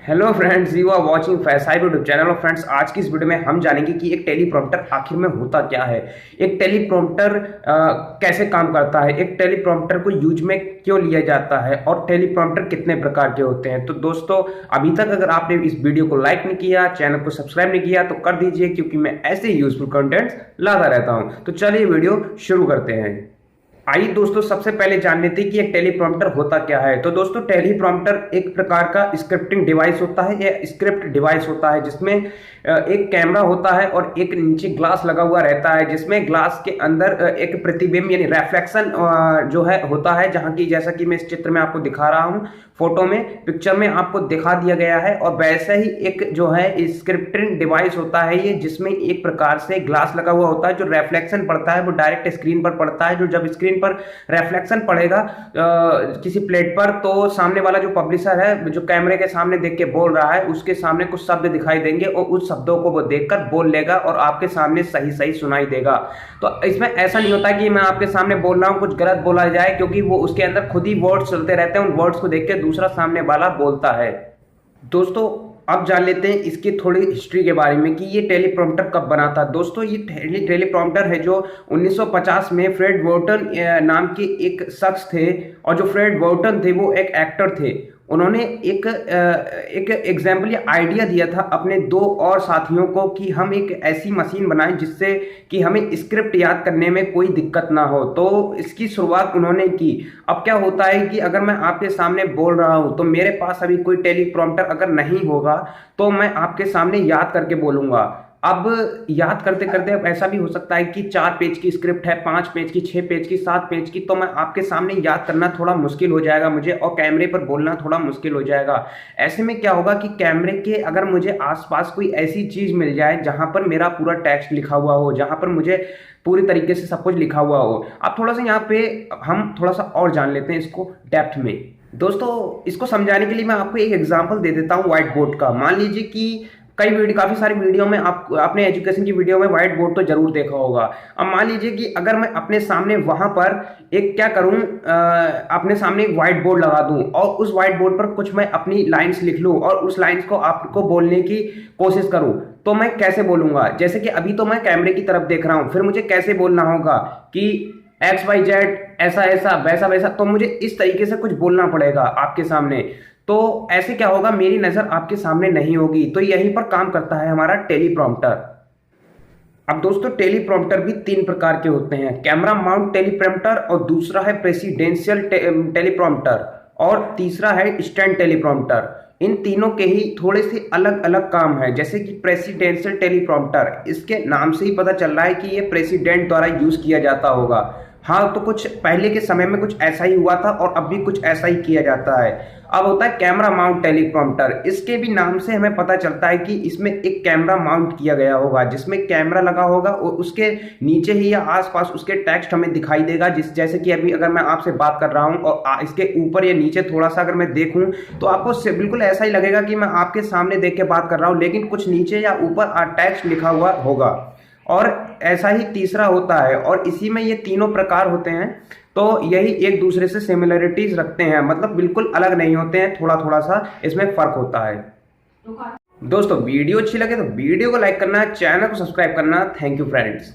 Hello friends, you are watching फैसाइब YouTube channel. और friends, आज की इस वीडियो में हम जानेंगे कि एक टेलीप्रॉम्प्टर आखिर में होता क्या है, एक टेलीप्रॉम्प्टर कैसे काम करता है, एक टेलीप्रॉम्प्टर को यूज में क्यों लिया जाता है और टेलीप्रॉम्प्टर कितने प्रकार के होते हैं। तो दोस्तों, अभी तक अगर आपने इस वीडियो को लाइक नहीं किया, चैनल को सब्सक्राइब नहीं किया तो कर दीजिए, क्योंकि मैं ऐसे यूजफुल कंटेंट्स लाता रहता हूं। तो चलिए वीडियो शुरू करते हैं। आइए दोस्तों, सबसे पहले जान लेते हैं कि एक टेलीप्रॉम्प्टर होता क्या है। तो दोस्तों, टेलीप्रॉम्प्टर एक प्रकार का स्क्रिप्टिंग डिवाइस होता है या स्क्रिप्ट डिवाइस होता है, जिसमें एक कैमरा होता है और एक नीचे ग्लास लगा हुआ रहता है, जिसमें ग्लास के अंदर एक प्रतिबिंब यानी रिफ्लेक्शन जो है होता है, जहां की जैसा कि मैं इस चित्र में आपको दिखा रहा हूं, फोटो में, पिक्चर में आपको दिखा दिया गया है। और वैसे ही एक जो है स्क्रिप्टिंग डिवाइस होता है ये, जिसमें एक प्रकार से ग्लास लगा हुआ होता है, जो रिफ्लेक्शन पड़ता है वो डायरेक्ट स्क्रीन पर पड़ता है। जो जब स्क्रीन पर रिफ्लेक्शन पड़ेगा किसी प्लेट पर, तो सामने वाला जो पब्लिशर है, जो कैमरे के सामने देख के बोल रहा है, उसके सामने कुछ शब्द दिखाई देंगे और उस शब्दों को वो देखकर बोल लेगा और आपके सामने सही सही सुनाई देगा। तो इसमें ऐसा नहीं होता कि मैं आपके सामने बोल रहा हूं कुछ गलत बोला जाए, क्योंकि वो उसके अंदर खुद ही वर्ड्स चलते रहते हैं, उन वर्ड्स को देख के दूसरा सामने वाला बोलता है। दोस्तों, अब जान लेते हैं इसकी थोड़ी हिस्ट्री के बारे में कि ये टेलीप्रॉम्प्टर कब बना था। दोस्तों, ये टेलीप्रॉम्प्टर है जो 1950 में फ्रेड वोर्टन नाम के एक शख्स थे, और जो फ्रेड वोर्टन थे वो एक एक्टर थे। उन्होंने एक एग्जाम्पल या आइडिया दिया था अपने दो और साथियों को कि हम एक ऐसी मशीन बनाएं जिससे कि हमें स्क्रिप्ट याद करने में कोई दिक्कत ना हो। तो इसकी शुरुआत उन्होंने की। अब क्या होता है कि अगर मैं आपके सामने बोल रहा हूं तो मेरे पास अभी कोई टेलीप्रॉम्प्टर अगर नहीं होगा तो मैं आपके सामने याद करके बोलूंगा। अब याद करते करते अब ऐसा भी हो सकता है कि 4 पेज की स्क्रिप्ट है, 5 पेज की, 6 पेज की, 7 पेज की, तो मैं आपके सामने याद करना थोड़ा मुश्किल हो जाएगा मुझे, और कैमरे पर बोलना थोड़ा मुश्किल हो जाएगा। ऐसे में क्या होगा कि कैमरे के अगर मुझे आसपास कोई ऐसी चीज मिल जाए जहां पर मेरा पूरा टेक्स्ट लिखा हुआ हो, जहां पर मुझे पूरी तरीके से सब कुछ लिखा हुआ हो। अब थोड़ा सा यहाँ पे हम थोड़ा सा और जान लेते हैं इसको डेप्थ में। दोस्तों, इसको समझाने के लिए मैं आपको एक एग्जांपल दे देता हूँ व्हाइट बोर्ड का। मान लीजिए कि काफी सारी वीडियो में आपने एजुकेशन की वीडियो में व्हाइट बोर्ड तो जरूर देखा होगा। अब मान लीजिए कि अगर मैं अपने सामने वहां पर एक क्या करूं, अपने सामने एक व्हाइट बोर्ड लगा दूं और उस व्हाइट बोर्ड पर कुछ मैं अपनी लाइंस लिख लूं और उस लाइंस को आपको बोलने की कोशिश करूं, तो मैं कैसे बोलूंगा? जैसे कि अभी तो मैं कैमरे की तरफ देख रहा हूं, फिर मुझे कैसे बोलना होगा कि XYZ ऐसा ऐसा वैसा वैसा, तो मुझे इस तरीके से कुछ बोलना पड़ेगा आपके सामने। तो ऐसे क्या होगा, मेरी नजर आपके सामने नहीं होगी। तो यहीं पर काम करता है हमारा टेलीप्रॉम्प्टर। अब दोस्तों, टेलीप्रॉम्प्टर भी 3 प्रकार के होते हैं, कैमरा माउंट टेलीप्रॉम्प्टर, और दूसरा है प्रेसिडेंशियल टेलीप्रॉम्प्टर, और तीसरा है स्टैंड टेलीप्रॉम्प्टर। इन तीनों के ही थोड़े से अलग अलग काम है। जैसे कि प्रेसिडेंशियल टेलीप्रॉम्प्टर, इसके नाम से ही पता चल रहा है कि ये प्रेसिडेंट द्वारा यूज किया जाता होगा। हाँ, तो कुछ पहले के समय में कुछ ऐसा ही हुआ था और अब भी कुछ ऐसा ही किया जाता है। अब होता है कैमरा माउंट टेलीप्रॉम्प्टर। इसके भी नाम से हमें पता चलता है कि इसमें एक कैमरा माउंट किया गया होगा, जिसमें कैमरा लगा होगा और उसके नीचे ही या आसपास उसके टेक्स्ट हमें दिखाई देगा। जैसे कि अभी अगर मैं आपसे बात कर रहा हूं और इसके ऊपर या नीचे थोड़ा सा अगर मैं देखूं तो आपको बिल्कुल ऐसा ही लगेगा कि मैं आपके सामने देख के बात कर रहा हूं, लेकिन कुछ नीचे या ऊपर टेक्स्ट लिखा हुआ होगा। और ऐसा ही तीसरा होता है, और इसी में ये तीनों प्रकार होते हैं। तो यही एक दूसरे से सिमिलरिटीज रखते हैं, मतलब बिल्कुल अलग नहीं होते हैं, थोड़ा थोड़ा सा इसमें फर्क होता है। दोस्तों, वीडियो अच्छी लगे तो वीडियो को लाइक करना, चैनल को सब्सक्राइब करना। Thank you friends.